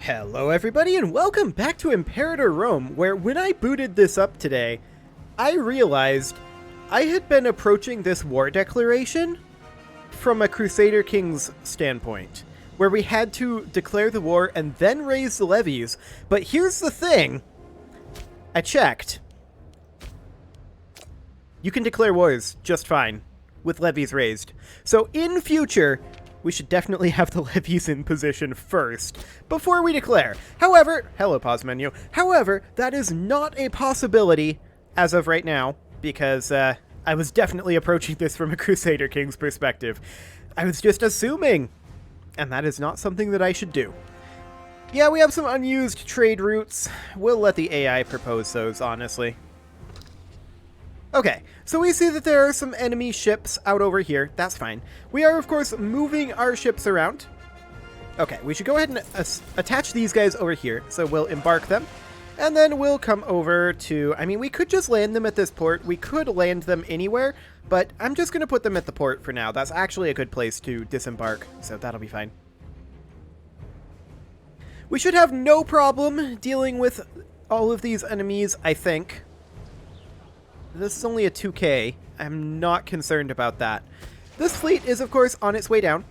Hello everybody and welcome back to Imperator Rome, where when I booted this up today, I realized I had been approaching this war declaration from a Crusader King's standpoint, where we had to declare the war and then raise the levies. But here's the thing, I checked. You can declare wars just fine with levies raised. So in future, we should definitely have the levies in position first, before we declare. However, hello pause menu, however, that is not a possibility as of right now, because I was definitely approaching this from a Crusader King's perspective. I was just assuming, and that is not something that I should do. Yeah, we have some unused trade routes. We'll let the AI propose those, honestly. Okay, so we see that there are some enemy ships out over here. That's fine. We are, of course, moving our ships around. Okay, we should go ahead and attach these guys over here. So we'll embark them. And then we'll come over to... I mean, we could just land them at this port. We could land them anywhere. But I'm just going to put them at the port for now. That's actually a good place to disembark. So that'll be fine. We should have no problem dealing with all of these enemies, I think. This is only a 2K. I'm not concerned about that. This fleet is, of course, on its way down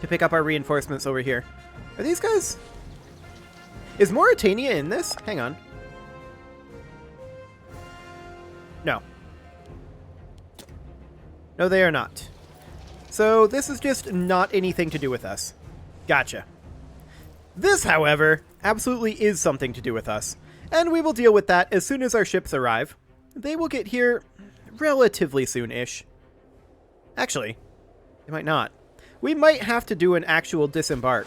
to pick up our reinforcements over here. Are these guys... Is Mauritania in this? Hang on. No. No, they are not. So this is just not anything to do with us. Gotcha. This, however, absolutely is something to do with us. And we will deal with that as soon as our ships arrive. They will get here relatively soon-ish. Actually, they might not. We might have to do an actual disembark.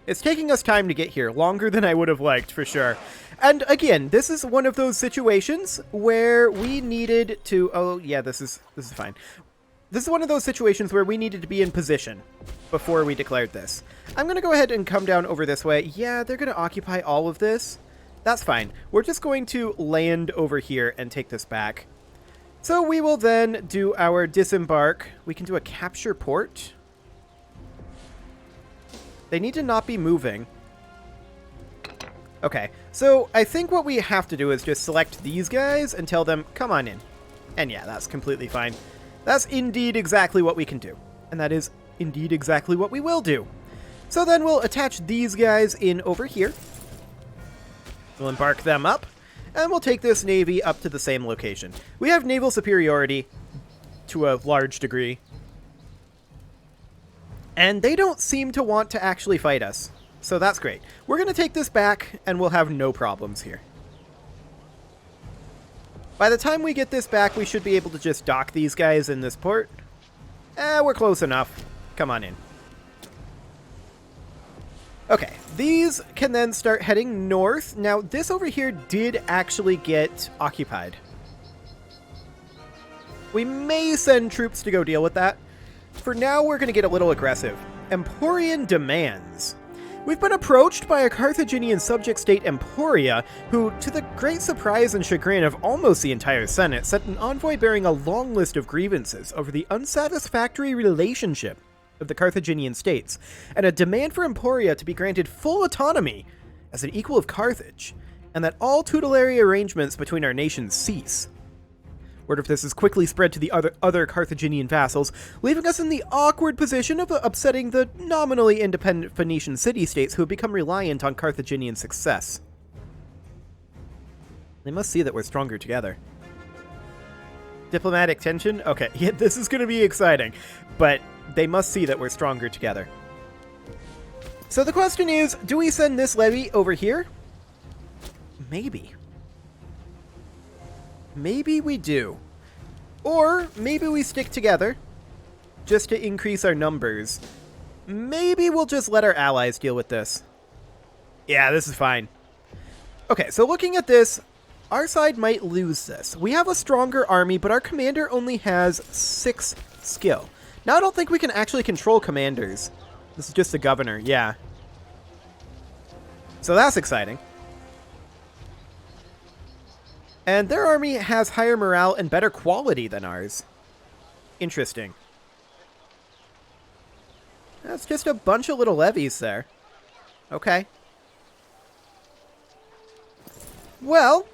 It's taking us time to get here, longer than I would have liked, for sure. And again, this is one of those situations where we needed to... Oh, yeah, this is fine. This is one of those situations where we needed to be in position before we declared this. I'm going to go ahead and come down over this way. Yeah, they're going to occupy all of this. That's fine. We're just going to land over here and take this back. So we will then do our disembark. We can do a capture port. They need to not be moving. Okay, so I think what we have to do is just select these guys and tell them, come on in. And yeah, that's completely fine. That's indeed exactly what we can do. And that is indeed exactly what we will do. So then we'll attach these guys in over here. We'll embark them up. And we'll take this navy up to the same location. We have naval superiority to a large degree. And they don't seem to want to actually fight us. So that's great. We're going to take this back and we'll have no problems here. By the time we get this back, we should be able to just dock these guys in this port. We're close enough. Come on in. Okay, these can then start heading north. Now, this over here did actually get occupied. We may send troops to go deal with that. For now, we're going to get a little aggressive. Emporian demands. We've been approached by a Carthaginian subject state, Emporia, who, to the great surprise and chagrin of almost the entire Senate, sent an envoy bearing a long list of grievances over the unsatisfactory relationship of the Carthaginian states, and a demand for Emporia to be granted full autonomy as an equal of Carthage, and that all tutelary arrangements between our nations cease. Word of this is quickly spread to the other Carthaginian vassals, leaving us in the awkward position of upsetting the nominally independent Phoenician city-states who have become reliant on Carthaginian success. They must see that we're stronger together. Diplomatic tension? Okay, yeah, this is going to be exciting, but they must see that we're stronger together. So the question is, do we send this levy over here? Maybe. Maybe we do. Or maybe we stick together just to increase our numbers. Maybe we'll just let our allies deal with this. Yeah, this is fine. Okay, so looking at this, our side might lose this. We have a stronger army, but our commander only has 6 skill. Now I don't think we can actually control commanders. This is just the governor, yeah. So that's exciting. And their army has higher morale and better quality than ours. Interesting. That's just a bunch of little levies there. Okay. Well,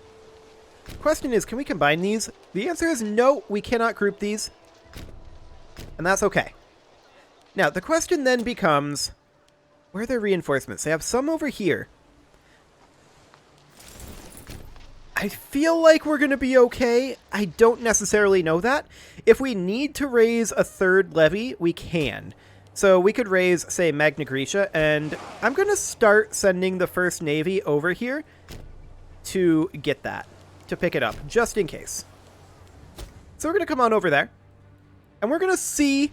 the question is, can we combine these? The answer is no, we cannot group these. And that's okay. Now, the question then becomes, where are their reinforcements? They have some over here. I feel like we're going to be okay. I don't necessarily know that. If we need to raise a third levy, we can. So we could raise, say, Magna Graecia, and I'm going to start sending the First Navy over here to get that, to pick it up, just in case. So we're going to come on over there, and we're going to see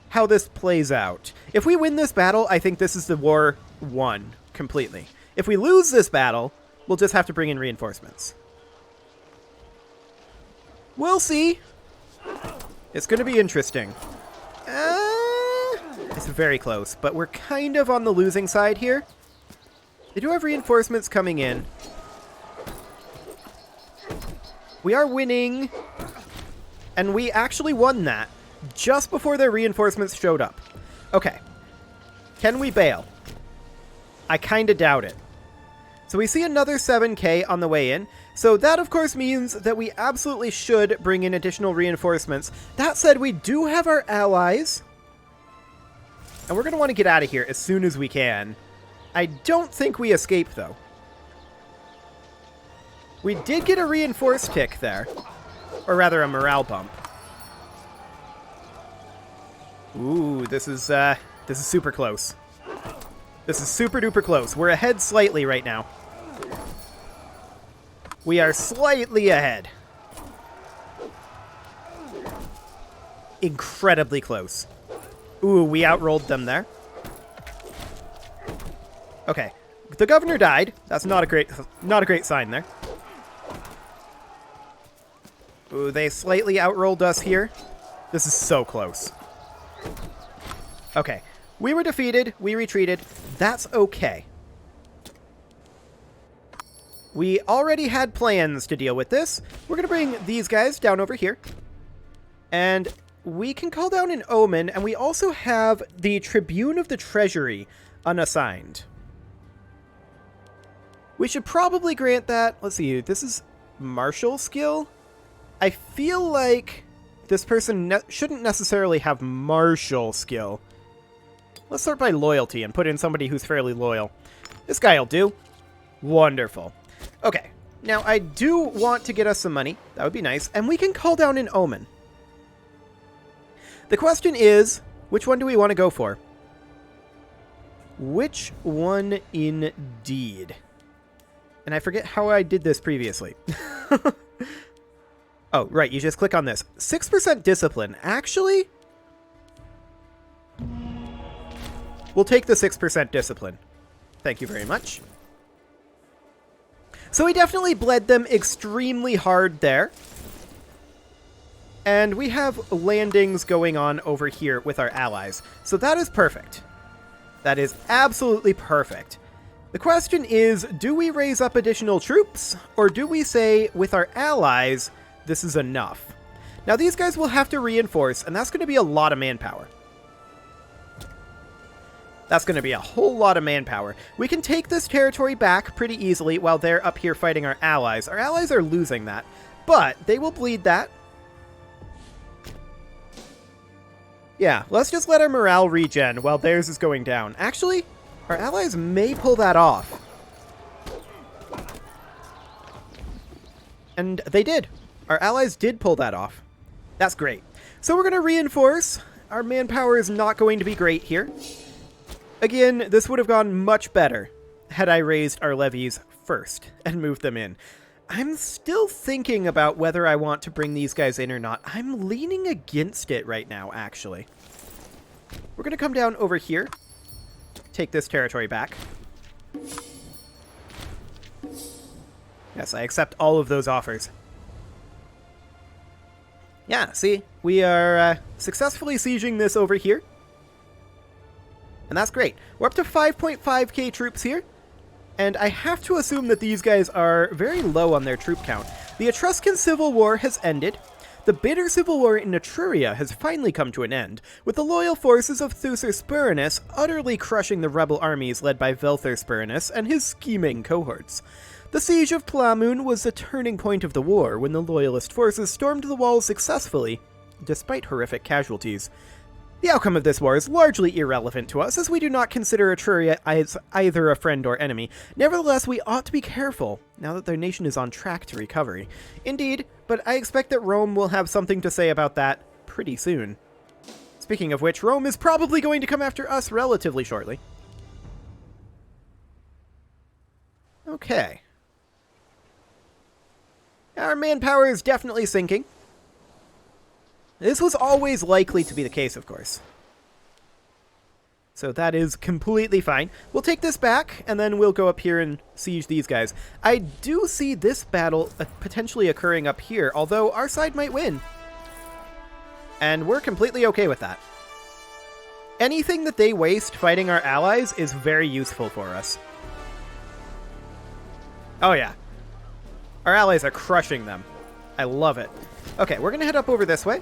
how this plays out. If we win this battle, I think this is the war won completely. If we lose this battle, we'll just have to bring in reinforcements. We'll see. It's going to be interesting. It's very close, but we're kind of on the losing side here. They do have reinforcements coming in. We are winning, and we actually won that just before their reinforcements showed up. Okay. Can we bail? I kind of doubt it. So we see another 7k on the way in. So that, of course, means that we absolutely should bring in additional reinforcements. That said, we do have our allies. And we're going to want to get out of here as soon as we can. I don't think we escape, though. We did get a reinforced tick there. Or rather, a morale bump. Ooh, this is super close. This is super duper close. We're ahead slightly right now. We are slightly ahead. Incredibly close. Ooh, we outrolled them there. Okay. The governor died. That's not a great sign there. Ooh, they slightly outrolled us here. This is so close. Okay. We were defeated. We retreated. That's okay. We already had plans to deal with this. We're going to bring these guys down over here. And we can call down an Omen, and we also have the Tribune of the Treasury unassigned. We should probably grant that. Let's see, this is martial skill. I feel like this person shouldn't necessarily have martial skill. Let's sort by loyalty and put in somebody who's fairly loyal. This guy will do. Wonderful. Okay, now I do want to get us some money. That would be nice. And we can call down an Omen. The question is, which one do we want to go for? Which one indeed? And I forget how I did this previously. Oh, right, you just click on this. 6% discipline. Actually, we'll take the 6% discipline. Thank you very much. So we definitely bled them extremely hard there. And we have landings going on over here with our allies. So that is perfect. That is absolutely perfect. The question is, do we raise up additional troops? Or do we say, with our allies, this is enough? Now these guys will have to reinforce, and that's going to be a lot of manpower. That's going to be a whole lot of manpower. We can take this territory back pretty easily while they're up here fighting our allies. Our allies are losing that, but they will bleed that. Yeah, let's just let our morale regen while theirs is going down. Actually, our allies may pull that off. And they did. Our allies did pull that off. That's great. So we're going to reinforce. Our manpower is not going to be great here. Again, this would have gone much better had I raised our levies first and moved them in. I'm still thinking about whether I want to bring these guys in or not. I'm leaning against it right now, actually. We're going to come down over here. Take this territory back. Yes, I accept all of those offers. Yeah, see? We are successfully sieging this over here. And that's great. We're up to 5.5k troops here. And I have to assume that these guys are very low on their troop count. The Etruscan Civil War has ended. The bitter civil war in Etruria has finally come to an end, with the loyal forces of Thusar Sperinus utterly crushing the rebel armies led by Velthar Sperinus and his scheming cohorts. The siege of Plamoon was the turning point of the war when the loyalist forces stormed the walls successfully, despite horrific casualties. The outcome of this war is largely irrelevant to us, as we do not consider Etruria as either a friend or enemy. Nevertheless, we ought to be careful, now that their nation is on track to recovery. Indeed, but I expect that Rome will have something to say about that pretty soon. Speaking of which, Rome is probably going to come after us relatively shortly. Okay. Our manpower is definitely sinking. This was always likely to be the case, of course. So that is completely fine. We'll take this back, and then we'll go up here and siege these guys. I do see this battle potentially occurring up here, although our side might win. And we're completely okay with that. Anything that they waste fighting our allies is very useful for us. Oh yeah. Our allies are crushing them. I love it. Okay, we're going to head up over this way.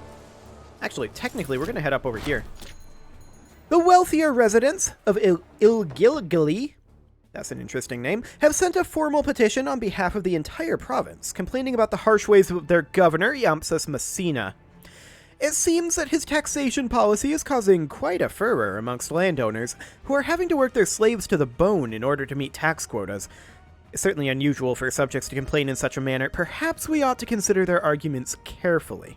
Actually, technically, we're going to head up over here. The wealthier residents of Ilgilgili, that's an interesting name, have sent a formal petition on behalf of the entire province, complaining about the harsh ways of their governor, Iamsus Messina. It seems that his taxation policy is causing quite a furor amongst landowners, who are having to work their slaves to the bone in order to meet tax quotas. It's certainly unusual for subjects to complain in such a manner. Perhaps we ought to consider their arguments carefully.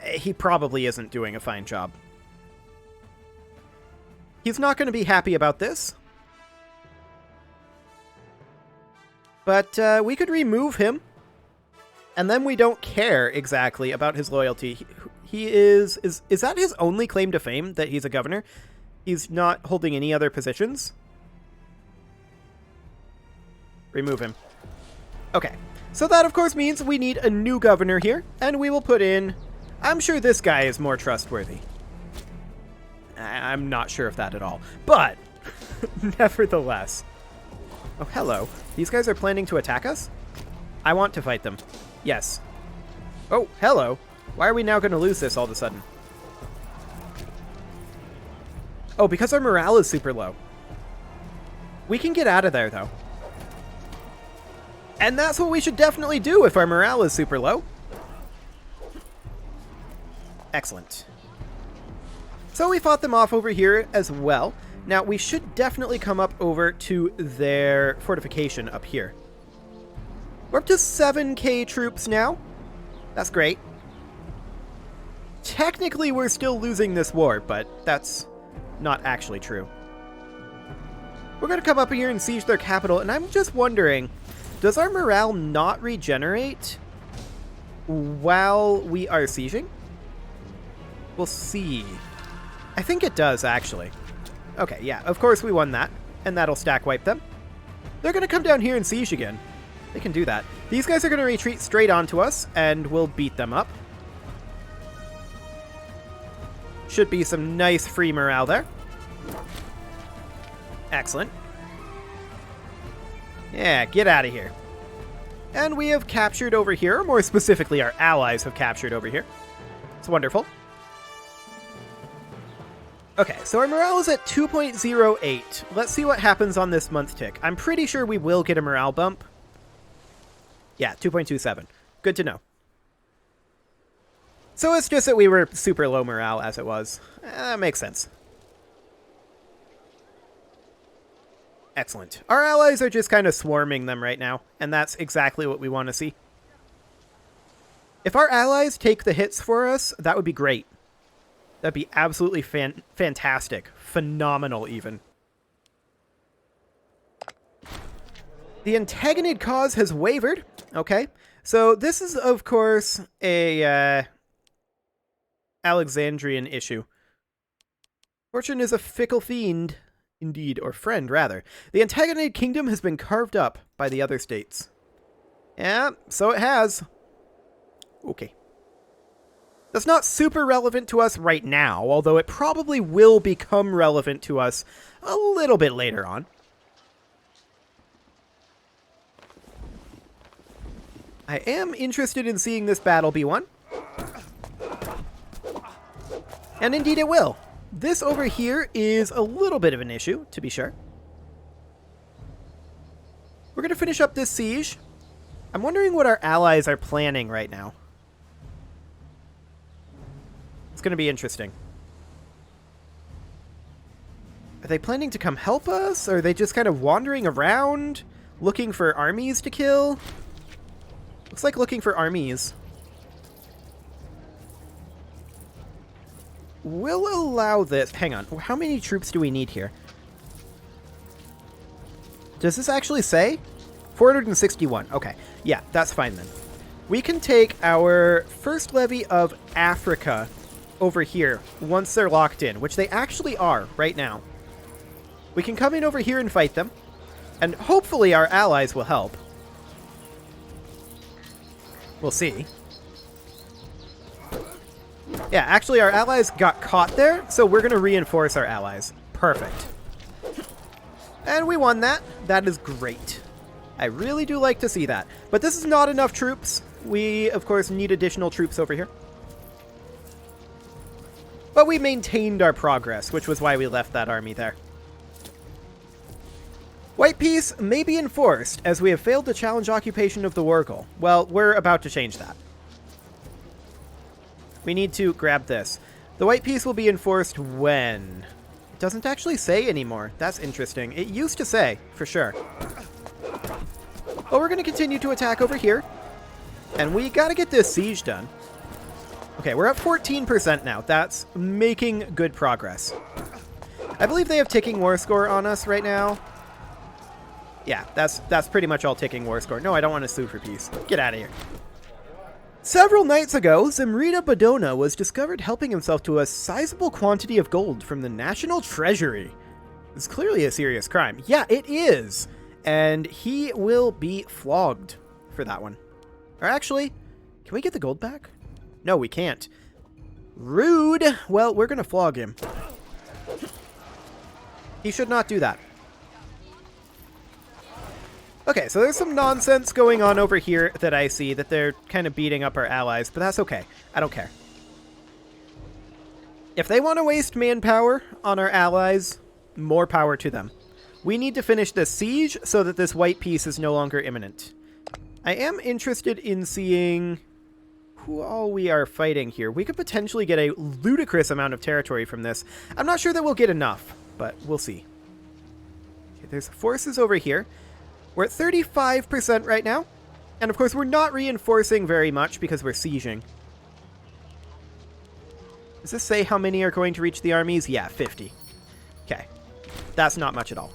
He probably isn't doing a fine job. He's not going to be happy about this. But we could remove him. And then we don't care exactly about his loyalty. He is that his only claim to fame, that he's a governor? He's not holding any other positions? Remove him. Okay. So that, of course, means we need a new governor here. And we will put in... I'm sure this guy is more trustworthy. I'm not sure of that at all. But, nevertheless. Oh, hello. These guys are planning to attack us? I want to fight them. Yes. Oh, hello. Why are we now going to lose this all of a sudden? Oh, because our morale is super low. We can get out of there, though. And that's what we should definitely do if our morale is super low. Excellent. So we fought them off over here as well. Now, we should definitely come up over to their fortification up here. We're up to 7k troops now. That's great. Technically, we're still losing this war, but that's not actually true. We're going to come up here and siege their capital, and I'm just wondering, does our morale not regenerate while we are sieging? We'll see. I think it does, actually. Okay, yeah, of course we won that, and that'll stack wipe them. They're going to come down here and siege again. They can do that. These guys are going to retreat straight onto us, and we'll beat them up. Should be some nice free morale there. Excellent. Yeah, get out of here. And we have captured over here, or more specifically, our allies have captured over here. It's wonderful. Okay, so our morale is at 2.08. Let's see what happens on this month tick. I'm pretty sure we will get a morale bump. Yeah, 2.27. Good to know. So it's just that we were super low morale as it was. That makes sense. Excellent. Our allies are just kind of swarming them right now, and that's exactly what we want to see. If our allies take the hits for us, that would be great. That'd be absolutely fantastic. Phenomenal, even. The Antagonid cause has wavered. Okay. So this is, of course, a Alexandrian issue. Fortune is a fickle fiend. Indeed, or friend, rather. The Antagonid kingdom has been carved up by the other states. Yeah, so it has. Okay. That's not super relevant to us right now, although it probably will become relevant to us a little bit later on. I am interested in seeing this battle be won. And indeed it will. This over here is a little bit of an issue, to be sure. We're going to finish up this siege. I'm wondering what our allies are planning right now. It's going to be interesting. Are they planning to come help us? Or are they just kind of wandering around, looking for armies to kill? Looks like looking for armies. We'll allow this. Hang on. How many troops do we need here? Does this actually say? 461. Okay. Yeah, that's fine then. We can take our first levy of Africa over here once they're locked in, which they actually are right now. We can come in over here and fight them, and hopefully our allies will help. We'll see. Yeah, actually our allies got caught there, so we're going to reinforce our allies. Perfect. And we won that. That is great. I really do like to see that. But this is not enough troops. We, of course, need additional troops over here. But we maintained our progress, which was why we left that army there. White peace may be enforced, as we have failed to challenge occupation of the Wargle. Well, we're about to change that. We need to grab this. The white peace will be enforced when? It doesn't actually say anymore. That's interesting. It used to say, for sure. Well, we're going to continue to attack over here. And we got to get this siege done. Okay, we're at 14% now. That's making good progress. I believe they have ticking war score on us right now. Yeah, that's pretty much all ticking war score. No, I don't want to sue for peace. Get out of here. Several nights ago, Zimrida Badona was discovered helping himself to a sizable quantity of gold from the National Treasury. It's clearly a serious crime. Yeah, it is. And he will be flogged for that one. Or actually, can we get the gold back? No, we can't. Rude. Well, we're going to flog him. He should not do that. Okay, so there's some nonsense going on over here that I see, that they're kind of beating up our allies, but that's okay. I don't care. If they want to waste manpower on our allies, more power to them. We need to finish this siege so that this white peace is no longer imminent. I am interested in seeing who all we are fighting here. We could potentially get a ludicrous amount of territory from this. I'm not sure that we'll get enough, but we'll see. Okay, there's forces over here. We're at 35% right now. And of course, we're not reinforcing very much because we're sieging. Does this say how many are going to reach the armies? Yeah, 50. Okay. That's not much at all.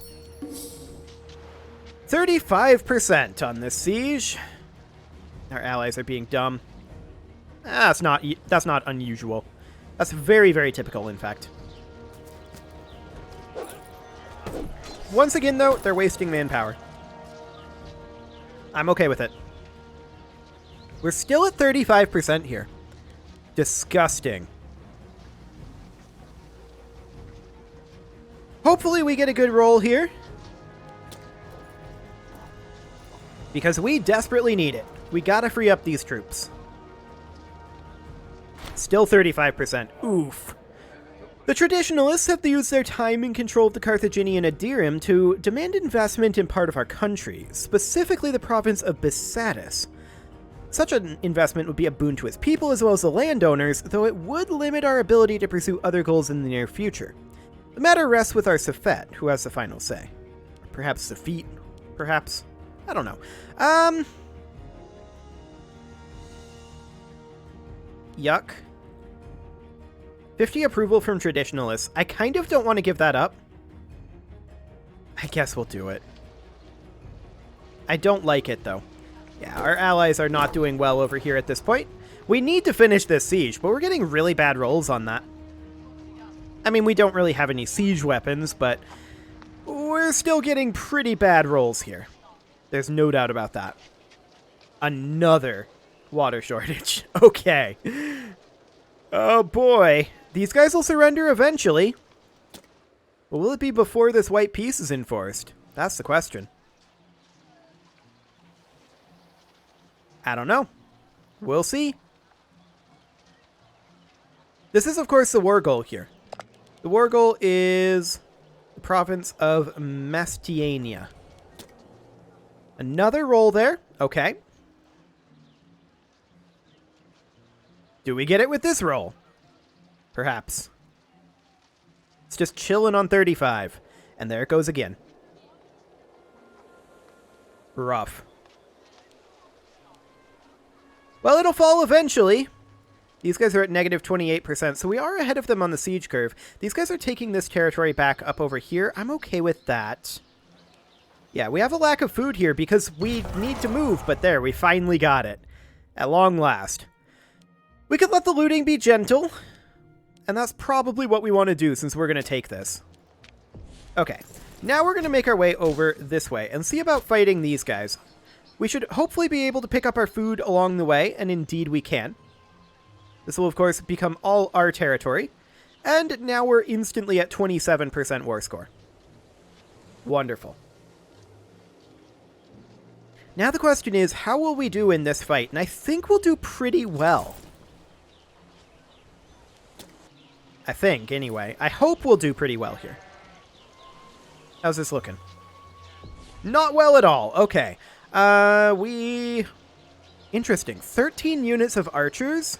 35% on this siege. Our allies are being dumb. That's not unusual. That's very, very typical, in fact. Once again, though, they're wasting manpower. I'm okay with it. We're still at 35% here. Disgusting. Hopefully we get a good roll here. Because we desperately need it. We gotta free up these troops. Still 35%. Oof. The traditionalists have used their time and control of the Carthaginian Aedirum to demand investment in part of our country, specifically the province of Besatis. Such an investment would be a boon to its people as well as the landowners, though it would limit our ability to pursue other goals in the near future. The matter rests with our Safet, who has the final say. Perhaps Safit? Perhaps? I don't know. Yuck. 50 approval from traditionalists. I kind of don't want to give that up. I guess we'll do it. I don't like it, though. Yeah, our allies are not doing well over here at this point. We need to finish this siege, but we're getting really bad rolls on that. I mean, we don't really have any siege weapons, but we're still getting pretty bad rolls here. There's no doubt about that. Another water shortage. Okay. Oh boy. These guys will surrender eventually. But will it be before this white peace is enforced? That's the question. I don't know. We'll see. This is, of course, the war goal here. The war goal is the province of Mastiania. Another roll there. Okay. Do we get it with this roll? Perhaps. It's just chilling on 35. And there it goes again. Rough. Well, it'll fall eventually. These guys are at negative 28%, so we are ahead of them on the siege curve. These guys are taking this territory back up over here. I'm okay with that. Yeah, we have a lack of food here because we need to move, but there, we finally got it. At long last. We could let the looting be gentle, and that's probably what we want to do since we're going to take this. Okay, now we're going to make our way over this way and see about fighting these guys. We should hopefully be able to pick up our food along the way, and indeed we can. This will, of course, become all our territory. And now we're instantly at 27% war score. Wonderful. Now the question is, how will we do in this fight? And I think we'll do pretty well. I think, anyway. I hope we'll do pretty well here. How's this looking? Not well at all. Okay. Interesting. 13 units of archers.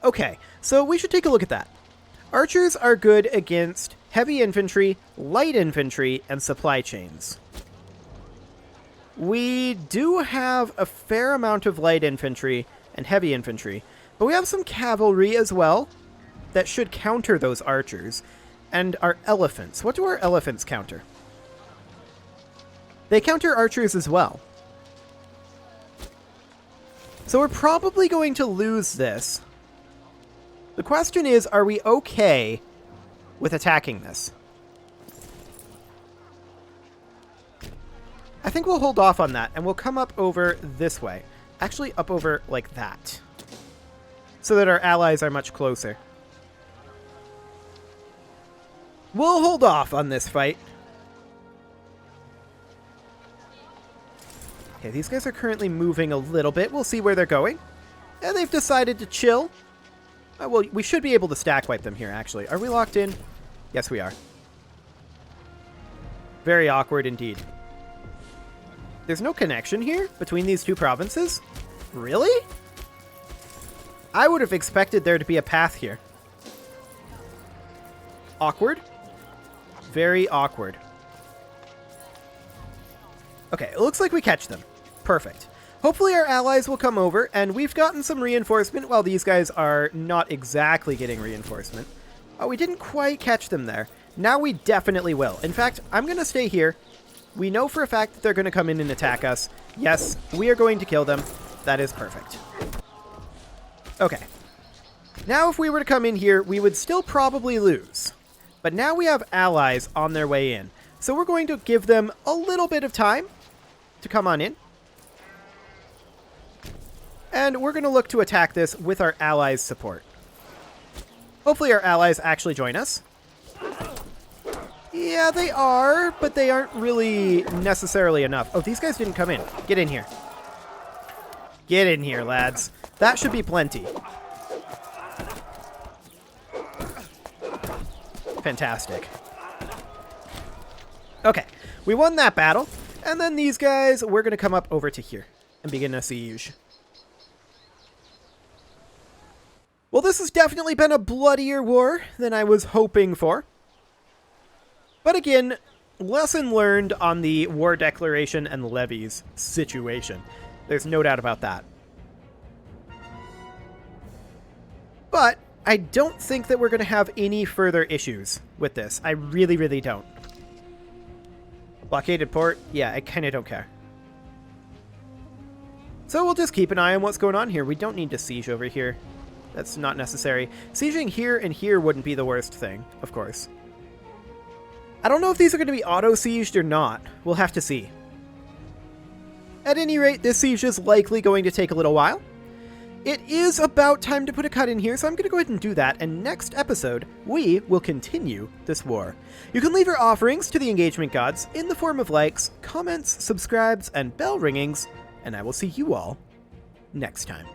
Okay, so we should take a look at that. Archers are good against heavy infantry, light infantry, and supply chains. We do have a fair amount of light infantry and heavy infantry, but we have some cavalry as well that should counter those archers. And our elephants. What do our elephants counter? They counter archers as well. So we're probably going to lose this. The question is, are we okay with attacking this? I think we'll hold off on that, and we'll come up over this way. Actually, up over like that. So that our allies are much closer. We'll hold off on this fight. Okay, these guys are currently moving a little bit. We'll see where they're going. And they've decided to chill. Well, we should be able to stack wipe them here, actually. Are we locked in? Yes, we are. Very awkward indeed. There's no connection here between these two provinces? Really? I would have expected there to be a path here. Awkward. Very awkward. Okay, it looks like we catch them. Perfect. Hopefully our allies will come over, and we've gotten some reinforcement while these guys are not exactly getting reinforcement. Oh, we didn't quite catch them there. Now we definitely will. In fact, I'm going to stay here. We know for a fact that they're going to come in and attack us. Yes, we are going to kill them. That is perfect. Okay. Now if we were to come in here, we would still probably lose. But now we have allies on their way in. So we're going to give them a little bit of time to come on in. And we're going to look to attack this with our allies' support. Hopefully our allies actually join us. Yeah, they are, but they aren't really necessarily enough. Oh, these guys didn't come in. Get in here. Get in here, lads. That should be plenty. Fantastic. Okay, we won that battle, and then these guys, we're going to come up over to here and begin a siege. Well, this has definitely been a bloodier war than I was hoping for. But again, lesson learned on the war declaration and levies situation. There's no doubt about that. But I don't think that we're going to have any further issues with this. I really, really don't. Blockaded port? Yeah, I kind of don't care. So we'll just keep an eye on what's going on here. We don't need to siege over here. That's not necessary. Sieging here and here wouldn't be the worst thing, of course. I don't know if these are going to be auto-sieged or not. We'll have to see. At any rate, this siege is likely going to take a little while. it is about time to put a cut in here, so I'm going to go ahead and do that, and next episode, we will continue this war. You can leave your offerings to the engagement gods in the form of likes, comments, subscribes, and bell ringings, and I will see you all next time.